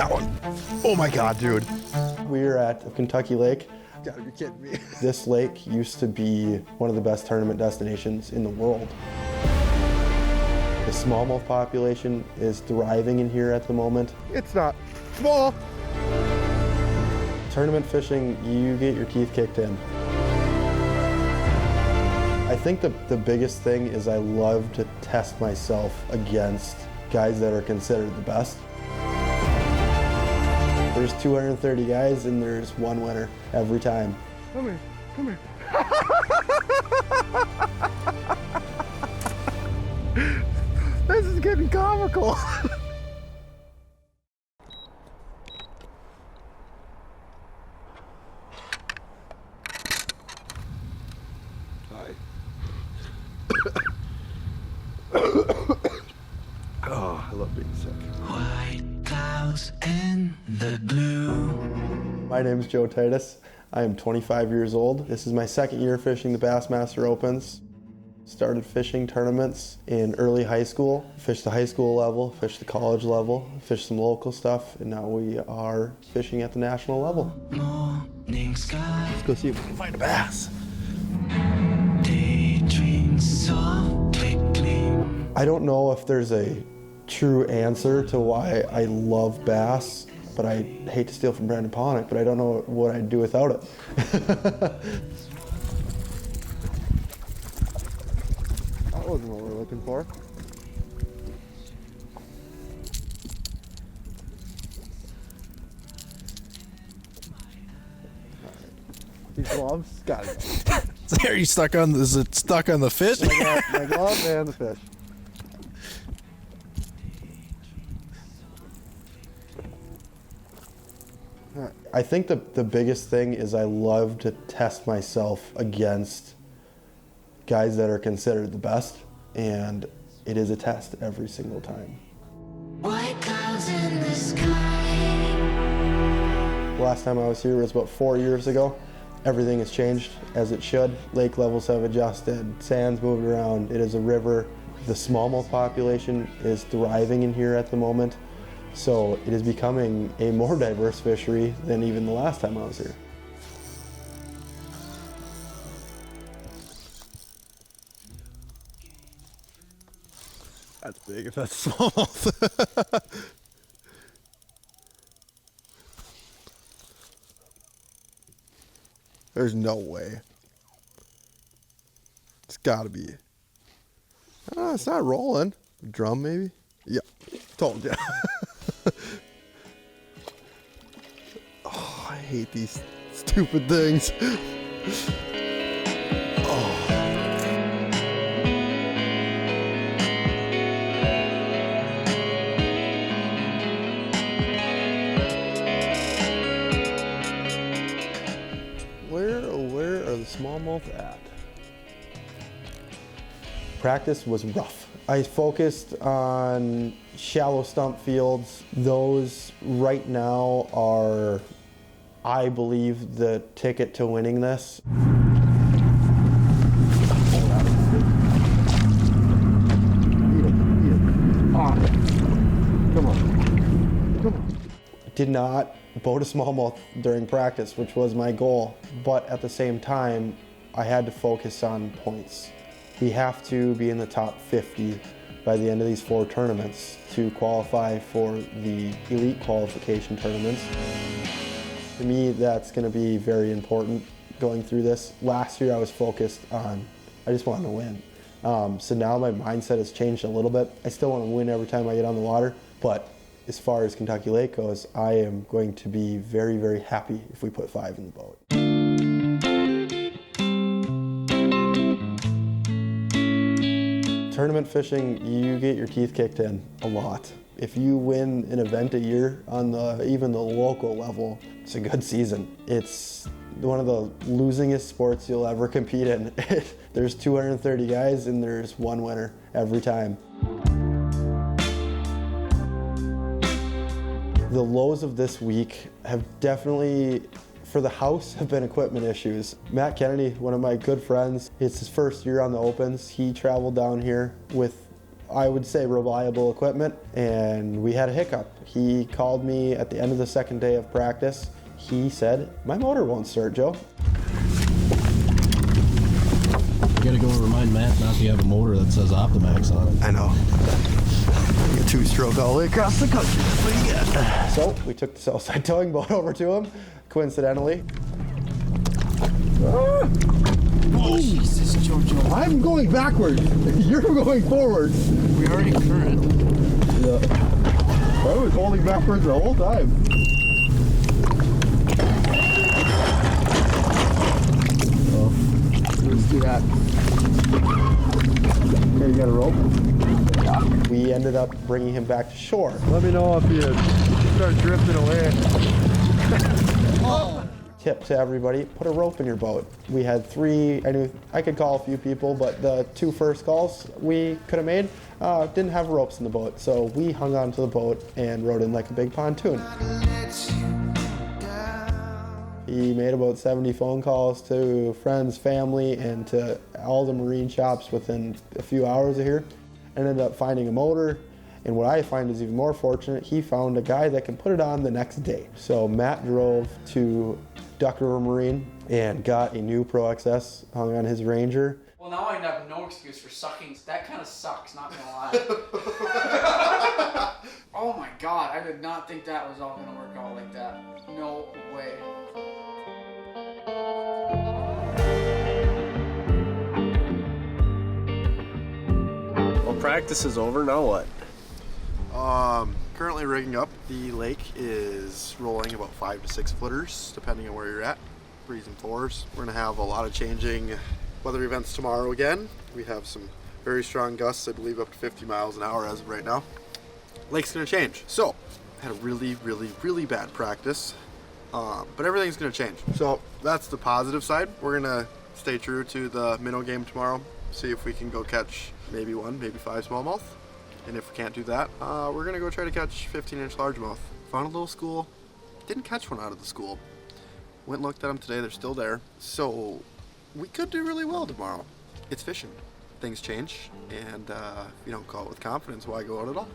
that one. Oh my God, dude. We are at Kentucky Lake. You gotta be kidding me. This lake used to be one of the best tournament destinations in the world. The smallmouth population is thriving in here at the moment. It's not small. Tournament fishing, you get your teeth kicked in. I think the biggest thing is I love to test myself against guys that are considered the best. There's 230 guys and there's one winner every time. Come here, come here. This is getting comical. Oh, I love being sick. White clouds in the blue. My name is Titus. I am 25 years old. This is my second year fishing the Bassmaster Opens. Started fishing tournaments in early high school. Fished the high school level, fished the college level, fished some local stuff, and now we are fishing at the national level. Morning sky. Let's go see if we can find a bass. Daydreams softly gleam. I don't know if there's a true answer to why I love bass, but I hate to steal from Brandon Polnick, but I don't know what I'd do without it. That wasn't what we're looking for. These gloves, got it. Are you stuck on? Is it stuck on the fish? I got my glove and the fish. I think the biggest thing is I love to test myself against guys that are considered the best, and it is a test every single time. White clouds in the sky. The last time I was here was about 4 years ago. Everything has changed as it should. Lake levels have adjusted, sand's moved around, it is a river. The smallmouth population is thriving in here at the moment. So it is becoming a more diverse fishery than even the last time I was here. That's big if that's smallmouth. There's no way. It's gotta be. It's not rolling. Drum maybe? Yeah, told ya. Oh, I hate these stupid things. Oh. Where are the smallmouth at? Practice was rough. I focused on shallow stump fields. Those right now are, I believe, the ticket to winning this. Come on. Come on. Did not boat a smallmouth during practice, which was my goal, but at the same time, I had to focus on points. We have to be in the top 50 by the end of these 4 tournaments to qualify for the elite qualification tournaments. To me, that's going to be very important going through this. Last year I was focused on, I just wanted to win. So now my mindset has changed a little bit. I still want to win every time I get on the water, but as far as Kentucky Lake goes, I am going to be very, very happy if we put 5 in the boat. Tournament fishing, you get your teeth kicked in a lot. If you win an event a year on even the local level, it's a good season. It's one of the losingest sports you'll ever compete in. There's 230 guys and there's one winner every time. The lows of this week have definitely, for the house, have been equipment issues. Matt Kennedy, one of my good friends, it's his first year on the Opens. He traveled down here with I would say, reliable equipment, and we had a hiccup. He called me at the end of the second day of practice. He said, "My motor won't start, Joe." You gotta go and remind Matt not to have a motor that says Optimax on it. I know. A two-stroke all the way across the country. That's what you get. So we took the Southside towing boat over to him, coincidentally. Oh, Jesus, Jojo. I'm going backwards. You're going forward. We already current. Yeah. I was holding backwards the whole time. Oh, let's do that. Okay, you got a rope? Yeah. We ended up bringing him back to shore. Let me know if you start drifting away. Oh. Tip to everybody, put a rope in your boat. We had 3, I knew I could call a few people, but the 2 first calls we could have made didn't have ropes in the boat. So we hung onto the boat and rode in like a big pontoon. He made about 70 phone calls to friends, family, and to all the marine shops within a few hours of here. Ended up finding a motor, and what I find is even more fortunate, he found a guy that can put it on the next day. So Matt drove to Duck River Marine and got a new Pro XS hung on his Ranger. Well, now I have no excuse for sucking. That kind of sucks, not gonna lie. Oh my god, I did not think that was all gonna work out like that. No way. Well, practice is over, now what? Currently rigging up. The lake is rolling about 5 to 6 footers, depending on where you're at. 3s and 4s. We're gonna have a lot of changing weather events tomorrow again. We have some very strong gusts, I believe up to 50 miles an hour as of right now. Lake's gonna change. So, had a really bad practice, but everything's gonna change. So that's the positive side. We're gonna stay true to the minnow game tomorrow. See if we can go catch maybe 1, maybe 5 smallmouth. And if we can't do that, we're gonna go try to catch 15-inch largemouth. Found a little school, didn't catch one out of the school. Went and looked at them today, they're still there. So we could do really well tomorrow. It's fishing, things change, and if you don't go out with confidence, why go out at all?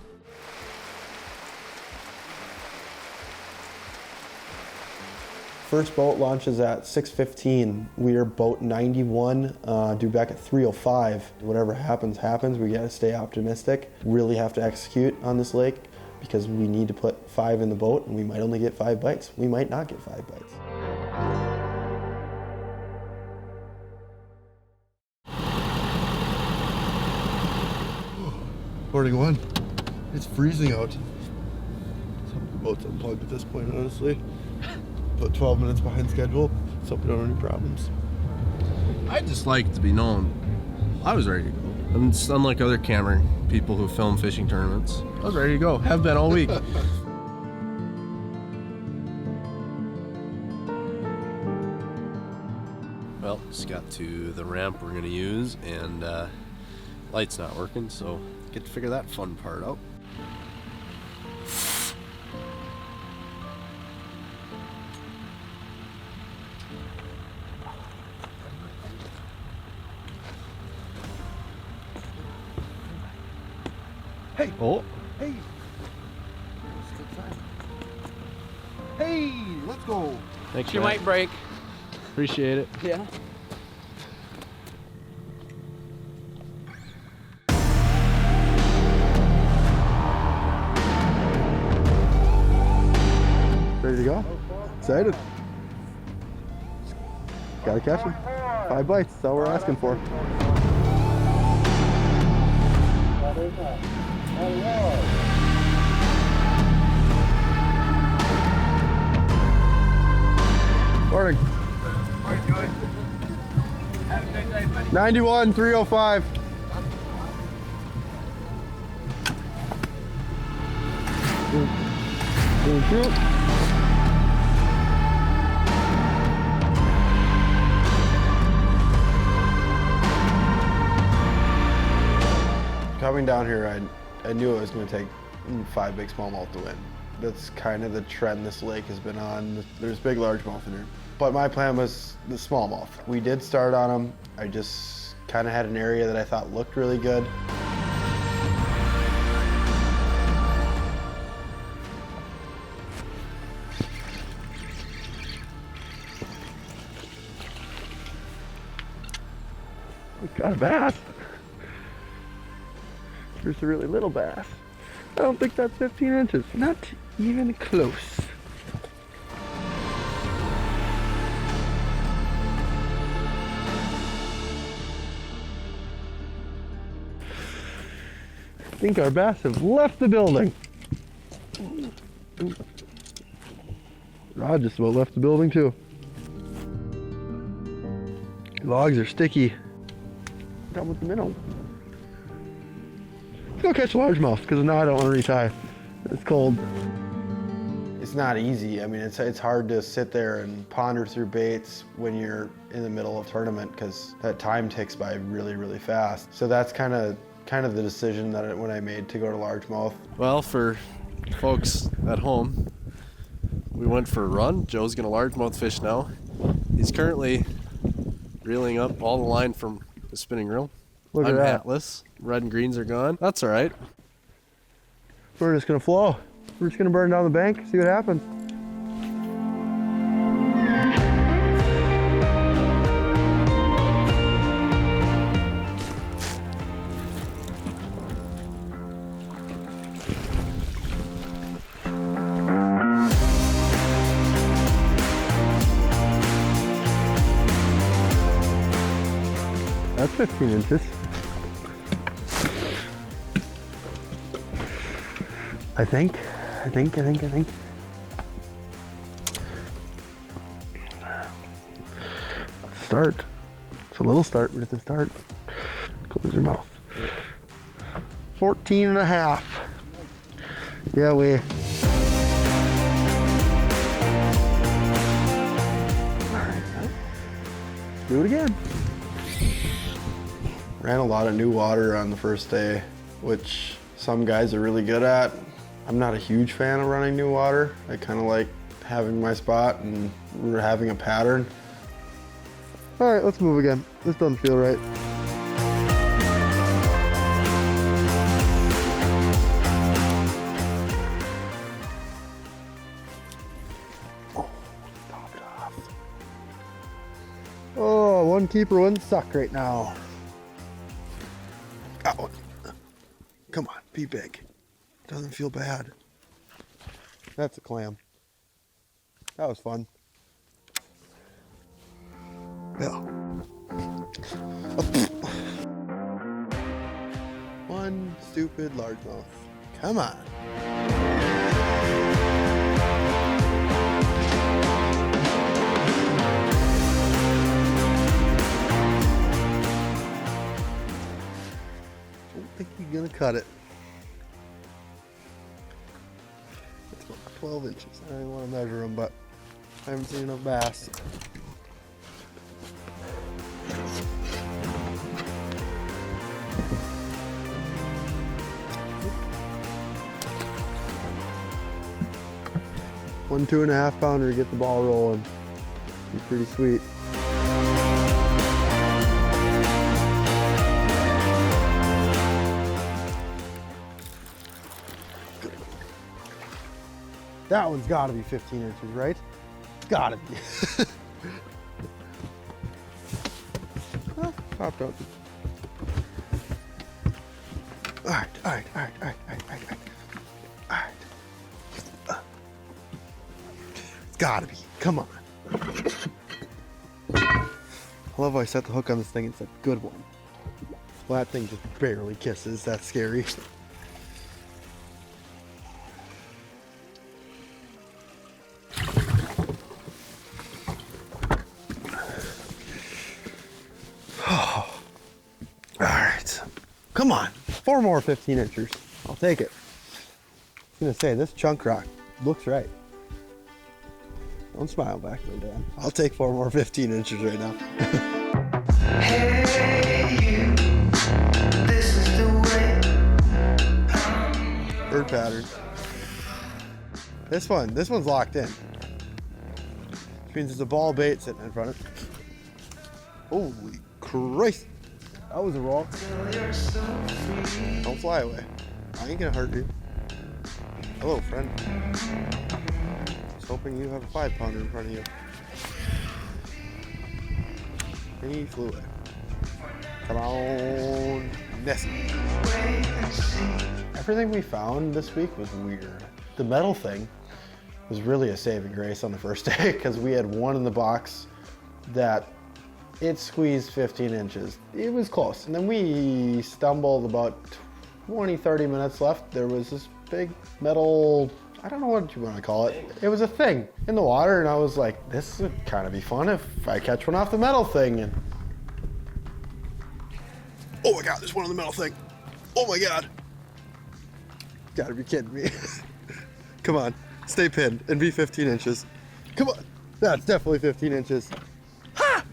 First boat launches at 6:15. We are boat 91, due back at 3:05. Whatever happens, happens. We gotta stay optimistic. Really have to execute on this lake because we need to put 5 in the boat and we might only get 5 bites. We might not get 5 bites. Morning 1. It's freezing out. The boat's unplugged at this point, honestly. About 12 minutes behind schedule, so we don't have any problems. I'd just like to be known. I was ready to go. And it's unlike other camera people who film fishing tournaments. I was ready to go. Have been all week. Well, just got to the ramp we're gonna use, and light's not working, so get to figure that fun part out. Hey! Oh, Hey! Hey! Let's go! thanks. You Matt. might break. Appreciate it. Yeah. Ready to go? Excited? Gotta catch him. 5 bites, that's all we're asking for. Morning. 91, 305. Thank you. Coming down here, I knew it was going to take 5 big smallmouth to win. That's kind of the trend this lake has been on. There's big largemouth in here. But my plan was the smallmouth. We did start on them. I just kind of had an area that I thought looked really good. Got a bass. There's a really little bass. I don't think that's 15 inches. Not even close. I think our bass have left the building. Rod just about left the building too. Logs are sticky. Down with the minnow. Let's go catch largemouth because now I don't want to retie. It's cold. It's not easy. I mean, it's hard to sit there and ponder through baits when you're in the middle of a tournament because that time ticks by really, really fast. So that's kind of the decision that when I made to go to largemouth. Well, for folks at home, we went for a run. Joe's gonna largemouth fish now. He's currently reeling up all the line from the spinning reel. Look at I'm that. hatless. Red and greens are gone. That's all right. We're just gonna flow. We're just gonna burn down the bank, see what happens. That's 15 inches. I think. Start. It's a little start, but it's a start. Close your mouth. 14 and a half. Yeah, we. Do it again. Ran a lot of new water on the first day, which some guys are really good at. I'm not a huge fan of running new water. I kind of like having my spot and having a pattern. All right, let's move again. This doesn't feel right. Oh, one keeper wouldn't suck right now. Got one. Come on, be big. Doesn't feel bad. That's a clam. That was fun. Yeah. One stupid largemouth. Come on. Don't think you're gonna cut it. It's about 12 inches. I don't want to measure them, but I haven't seen enough bass. One 2.5 pounder to get the ball rolling. Be pretty sweet. That one's gotta be 15 inches, right? Gotta be. Popped out. All right. It's gotta be. Come on. I love how I set the hook on this thing. It's a good one. Well, that thing just barely kisses. That's scary. Come on, 4 more 15 inchers. I'll take it. I was gonna say, this chunk rock looks right. Don't smile back there, Dan. I'll take 4 more 15 inches right now. Hey, you, this is the way. Bird pattern. This one's locked in. Which means there's a ball bait sitting in front of it. Holy Christ. That was a roll. Don't fly away. I ain't gonna hurt you. Hello, friend. I was hoping you have a 5 pounder in front of you. And he flew away. Come on, Nessie. Everything we found this week was weird. The metal thing was really a saving grace on the first day because we had one in the box that it squeezed 15 inches. It was close. And then we stumbled about 20, 30 minutes left. There was this big metal, I don't know what you want to call it. It was a thing in the water, and I was like, this would kind of be fun if I catch one off the metal thing. And Oh my God, there's one on the metal thing. Oh my God. gotta be kidding me. Come on, stay pinned and be 15 inches. Come on, that's definitely 15 inches. Ha!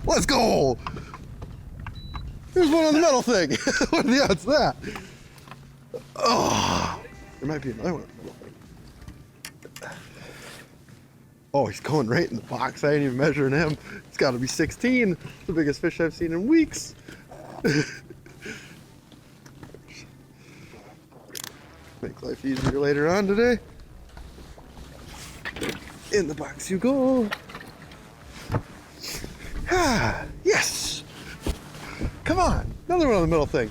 Let's go. There's one on the metal thing. What are the odds of that? Oh, there might be another one on the metal thing. Oh, he's going right in the box. I ain't even measuring him. It's gotta be 16. The biggest fish I've seen in weeks. Make life easier later on today. In the box you go. Ah, yes. Come on, another one on the middle thing.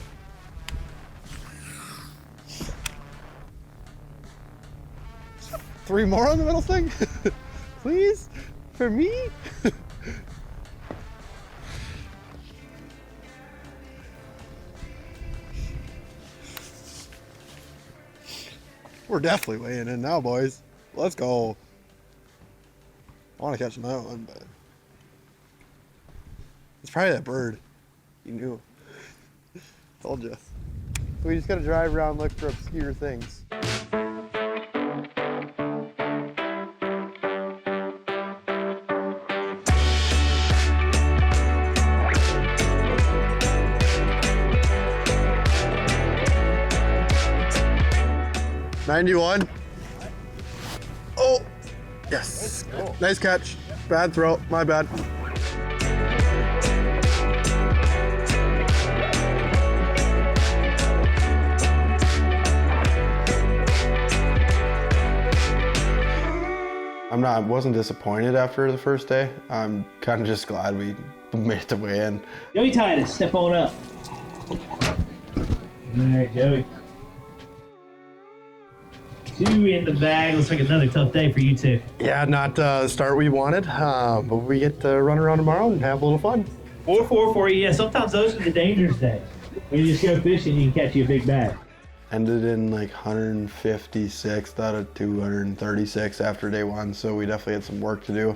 Three more on the middle thing? Please? For me? We're definitely weighing in now, boys. Let's go. I want to catch another one, but it's probably that bird. You knew. Told you. We just gotta drive around, look for obscure things. $91. Oh, yes. Nice catch. Bad throw. My bad. Wasn't disappointed after the first day. I'm kind of just glad we made it to weigh in. Joey Titus, step on up. All right, Joey. 2 in the bag. Looks like another tough day for you two. Yeah, not the start we wanted, but we get to run around tomorrow and have a little fun. 4-4 for you. Yeah, sometimes those are the dangerous days. When you just go fishing, you can catch you a big bag. Ended in like 156 out of 236 after day one, so we definitely had some work to do.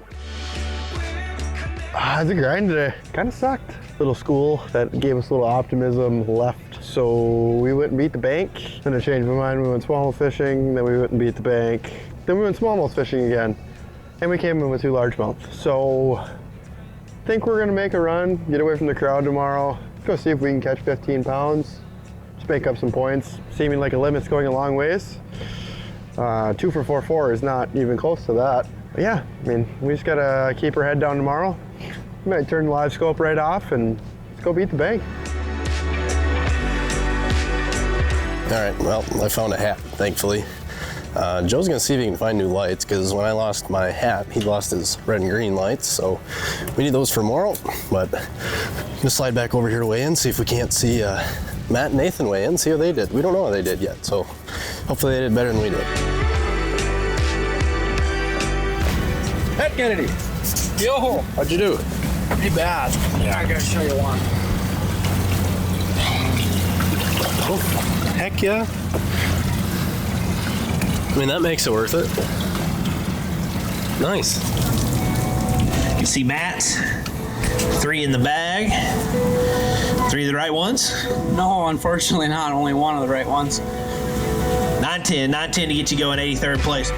It's a grind today. Kind of sucked. Little school that gave us a little optimism left, so we went and beat the bank. Then I changed my mind. We went smallmouth fishing, then we went and beat the bank. Then we went smallmouth fishing again, and we came in with 2 largemouth. So I think we're gonna make a run, get away from the crowd tomorrow, go see if we can catch 15 pounds. Just make up some points. Seeming like a limit's going a long ways. 2 for 4.4 is not even close to that. But yeah, I mean, we just gotta keep our head down tomorrow. We might turn the live scope right off and let's go beat the bank. All right, well, I found a hat, thankfully. Joe's gonna see if he can find new lights, because when I lost my hat, he lost his red and green lights, so we need those for tomorrow. But I'm gonna slide back over here to weigh in, see if we can't see Matt and Nathan weigh in, see how they did. We don't know how they did yet, so hopefully they did better than we did. Hey, Kennedy. Yo. How'd you do? Pretty bad. Yeah, I gotta show you one. Oh, heck yeah. I mean, that makes it worth it. Nice. You can see Matt's 3 in the bag. 3 of the right ones. No, unfortunately not. Only one of the right ones. 9-10. 9-10 to get you going 83rd place.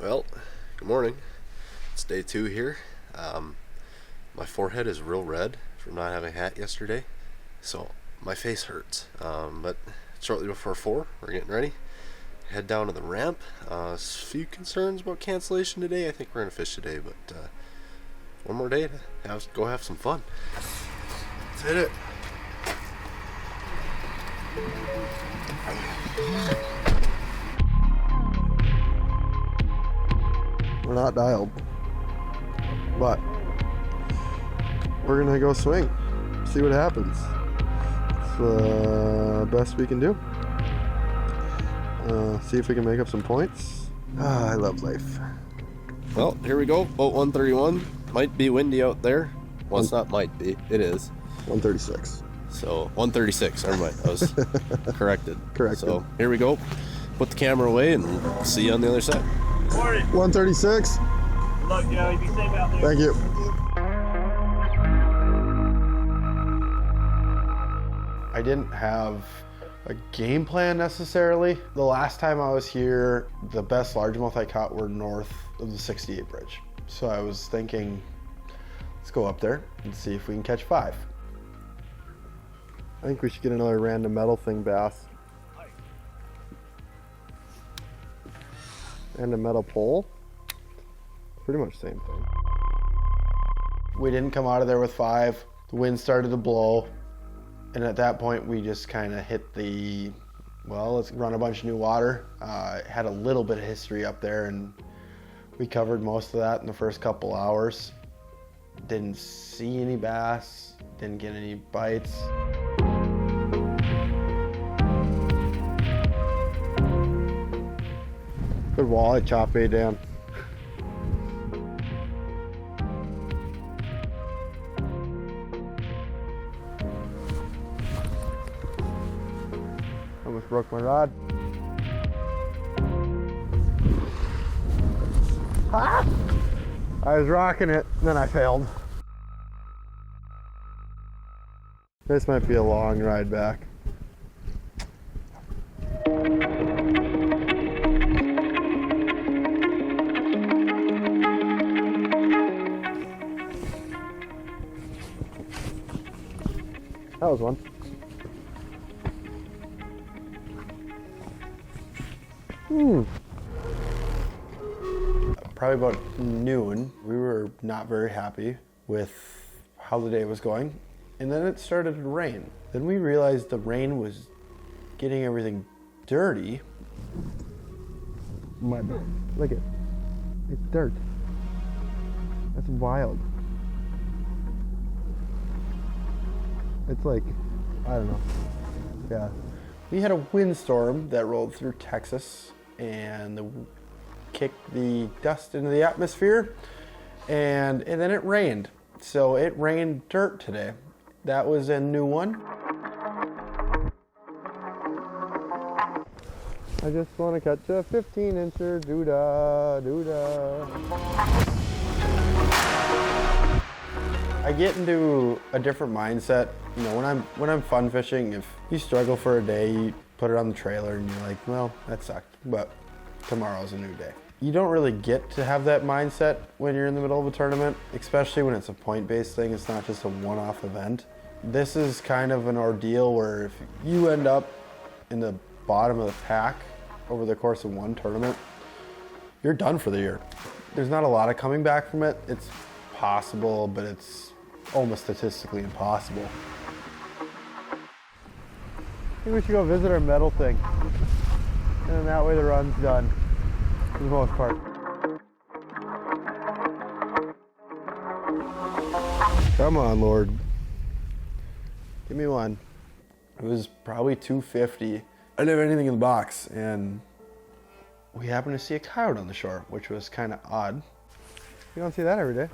Well, good morning. It's day 2 here. My forehead is real red from not having a hat yesterday, so my face hurts. But shortly before 4, we're getting ready. Head down to the ramp. A few concerns about cancellation today. I think we're gonna fish today, but one more day to go have some fun. Let's hit it. We're not dialed. But we're gonna go swing. See what happens. It's the best we can do. See if we can make up some points. I love life. Well, here we go. Boat 131. Might be windy out there. Well, it's not might be. It is. 136. So 136. Never mind. I was corrected. Corrected. So here we go. Put the camera away and see you on the other side. 136. Good luck, Joey. Be safe out there. Thank you. I didn't have a game plan necessarily. The last time I was here, the best largemouth I caught were north of the 68 bridge. So I was thinking, let's go up there and see if we can catch 5. I think we should get another random metal thing bass. And a metal pole. Pretty much the same thing. We didn't come out of there with 5. The wind started to blow. And at that point, we just kind of hit the, well, let's run a bunch of new water. Had a little bit of history up there, and we covered most of that in the first couple hours. Didn't see any bass, didn't get any bites. Good walleye chop bait, Dan. Almost broke my rod. Ah! I was rocking it, then I failed. This might be a long ride back. That was one. Probably about noon, we were not very happy with how the day was going. And then it started to rain. Then we realized the rain was getting everything dirty. Mud. Look at it. It's dirt. That's wild. It's like, I don't know. Yeah. We had a windstorm that rolled through Texas and kicked the dust into the atmosphere, and then it rained. So it rained dirt today. That was a new one. I just want to catch a 15-incher, doo-dah, doo-dah. I get into a different mindset. You know, when I'm fun fishing, if you struggle for a day, you put it on the trailer and you're like, well, that sucked, but tomorrow's a new day. You don't really get to have that mindset when you're in the middle of a tournament, especially when it's a point-based thing. It's not just a one-off event. This is kind of an ordeal where if you end up in the bottom of the pack over the course of one tournament, you're done for the year. There's not a lot of coming back from it. It's possible, but it's almost statistically impossible. I think we should go visit our metal thing. And then that way the run's done, for the most part. Come on, Lord. Give me one. It was probably 250. I didn't have anything in the box, and we happened to see a coyote on the shore, which was kind of odd. You don't see that every day.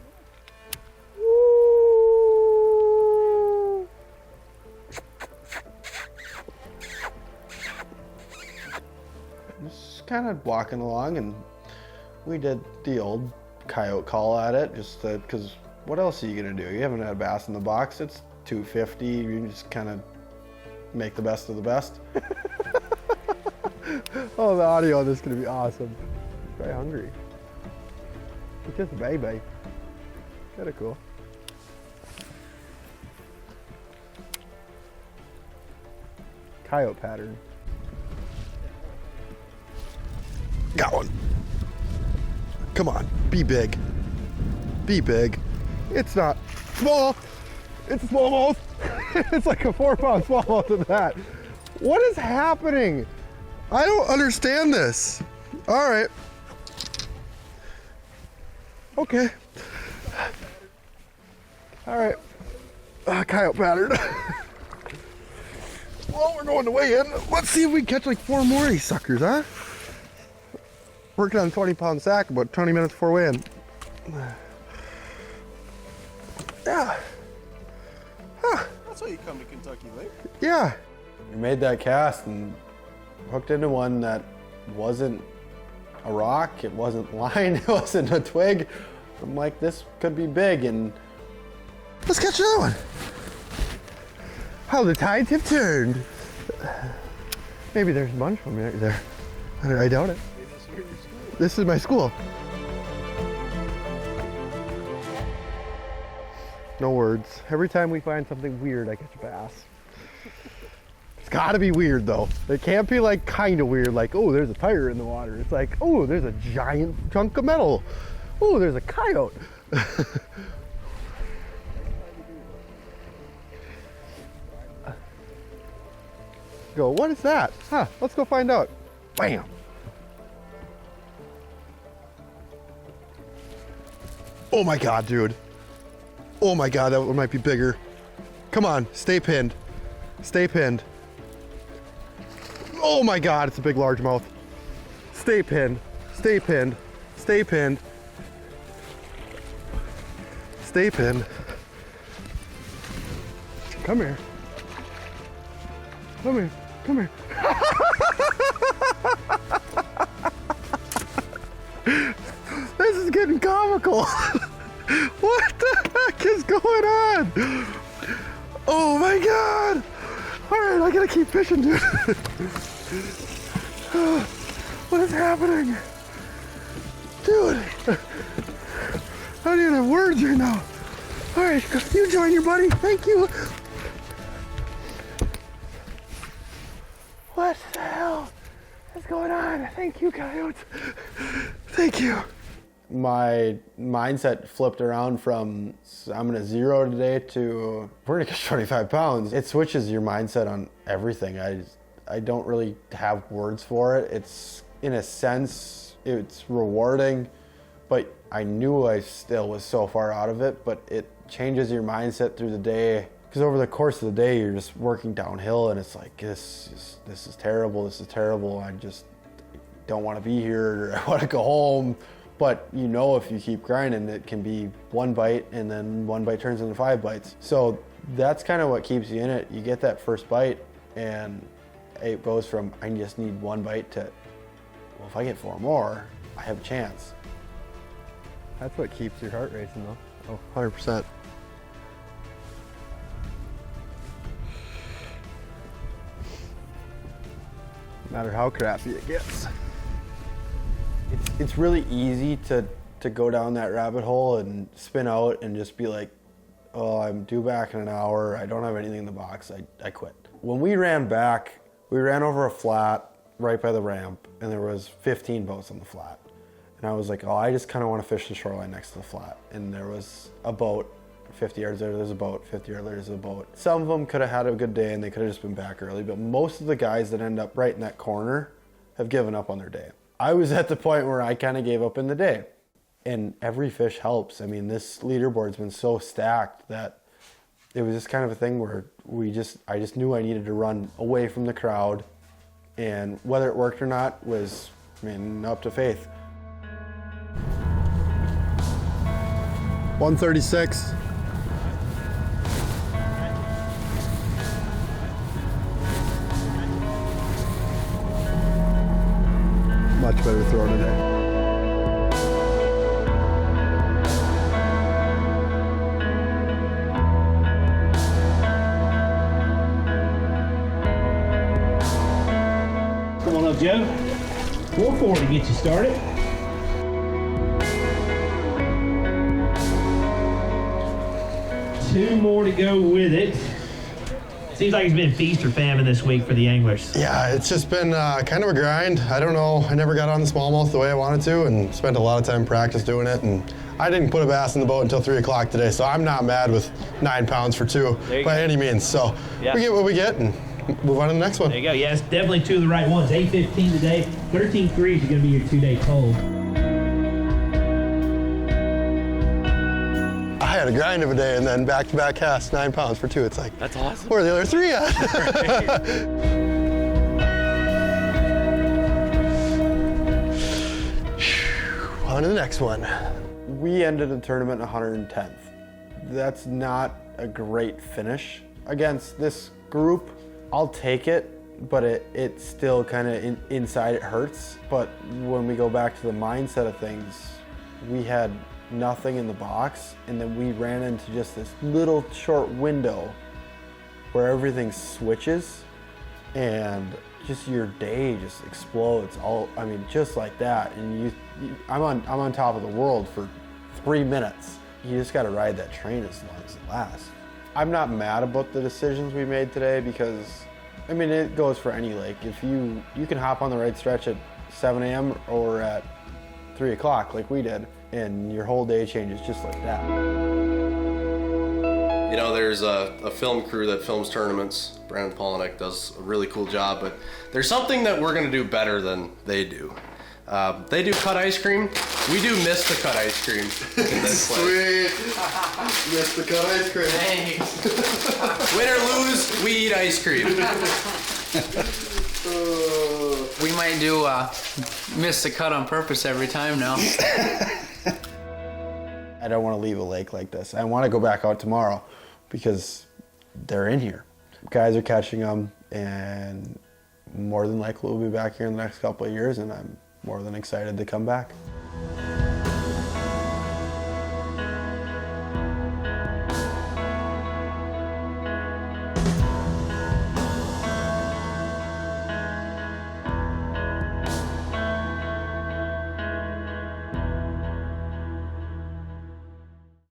Just kind of walking along, and we did the old coyote call at it, just because what else are you gonna do? You haven't had a bass in the box. It's 250. You just kind of make the best of the best. Oh, the audio on this is gonna be awesome. He's very hungry. It's just a baby. Kinda cool. Coyote pattern. Got one. Come on, be big. Be big. It's not small. It's a smallmouth. It's like a 4-pound smallmouth in that. What is happening? I don't understand this. All right. Okay. All right. Coyote pattern. Well, we're going to weigh in. Let's see if we can catch like 4 more of these suckers, huh? Working on a 20-pound sack about 20 minutes before weigh-in. Yeah. Huh. That's why you come to Kentucky Lake. Yeah. We made that cast and hooked into one that wasn't a rock, it wasn't line, it wasn't a twig. I'm like, this could be big, and Let's catch another one. How the tides have turned. Maybe there's a bunch from there. I doubt it. This is my school. No words. Every time we find something weird, I catch a bass. It's gotta be weird though. It can't be like kind of weird, like, oh, there's a tire in the water. It's like, oh, there's a giant chunk of metal. Oh, there's a coyote. Go, what is that? Huh, let's go find out. Bam. Oh my God, dude. Oh my God, that one might be bigger. Come on, stay pinned. Stay pinned. Oh my God, it's a big largemouth. Stay pinned, stay pinned, stay pinned. Stay pinned. Come here. Come here, come here. This is getting comical. What the heck is going on? Oh my God. All right, I gotta keep fishing, dude. What is happening? Dude, I don't even have words right now. All right, you join your buddy, thank you. What the hell is going on? Thank you, coyotes. Thank you. my mindset flipped around from I'm gonna zero today to we're gonna catch 25 pounds. It switches your mindset on everything. I don't really have words for it. It's, in a sense, it's rewarding, but I knew I still was so far out of it, but it changes your mindset through the day. Because over the course of the day, you're just working downhill and it's like, this is terrible, this is terrible. I just don't want to be here, or I want to go home. But you know, if you keep grinding, it can be one bite and then one bite turns into 5 bites. So that's kind of what keeps you in it. You get that first bite and it goes from, I just need 1 bite to, well, if I get 4 more, I have a chance. That's what keeps your heart racing though. Oh, 100%. No matter how crappy it gets. It's really easy to go down that rabbit hole and spin out and just be like, oh, I'm due back in an hour. I don't have anything in the box. I quit. When we ran back, we ran over a flat right by the ramp and there was 15 boats on the flat. And I was like, oh, I just kind of want to fish the shoreline next to the flat. And there was a boat, 50 yards later there's a boat, 50 yards later there's a boat. Some of them could have had a good day and they could have just been back early, but most of the guys that end up right in that corner have given up on their day. I was at the point where I kind of gave up in the day. And every fish helps. I mean, this leaderboard's been so stacked that it was just kind of a thing where I just knew I needed to run away from the crowd. And whether it worked or not was, I mean, up to faith. 136. Much better throw today. Come on up, Joe. 440 gets you started. Two more to go with it. Seems like it's been feast or famine this week for the anglers. Yeah, it's just been kind of a grind. I don't know, I never got on the smallmouth the way I wanted to and spent a lot of time in practice doing it. And I didn't put a bass in the boat until 3 o'clock today, so I'm not mad with 9 pounds for 2 by any means. So we get what we get and move on to the next one. There you go. Yeah, it's definitely 2 of the right ones. 8:15 today. 13.3 is going to be your 2-day toll. had a grind of a day, and then back-to-back casts, 9 pounds for 2. It's like, That's awesome. where are the other 3 at? On to the next one. We ended the tournament 110th. That's not a great finish against this group. I'll take it, but it still kind of inside it hurts. But when we go back to the mindset of things, we had nothing in the box, and then we ran into just this little short window where everything switches and just your day just explodes just like that. And I'm on top of the world for 3 minutes. You just got to ride that train as long as it lasts. I'm not mad about the decisions we made today because, it goes for any lake. If you can hop on the right stretch at 7 a.m. or at 3 o'clock like we did, and your whole day changes just like that. You know, there's a film crew that films tournaments. Brandon Polinick does a really cool job, but there's something that we're gonna do better than they do. They do cut ice cream. We do miss the cut ice cream in this place. Sweet. Miss the cut ice cream. Thanks. Win or lose, we eat ice cream. We might do miss the cut on purpose every time now. I don't want to leave a lake like this. I want to go back out tomorrow because they're in here. Guys are catching them, and more than likely we'll be back here in the next couple of years, and I'm more than excited to come back.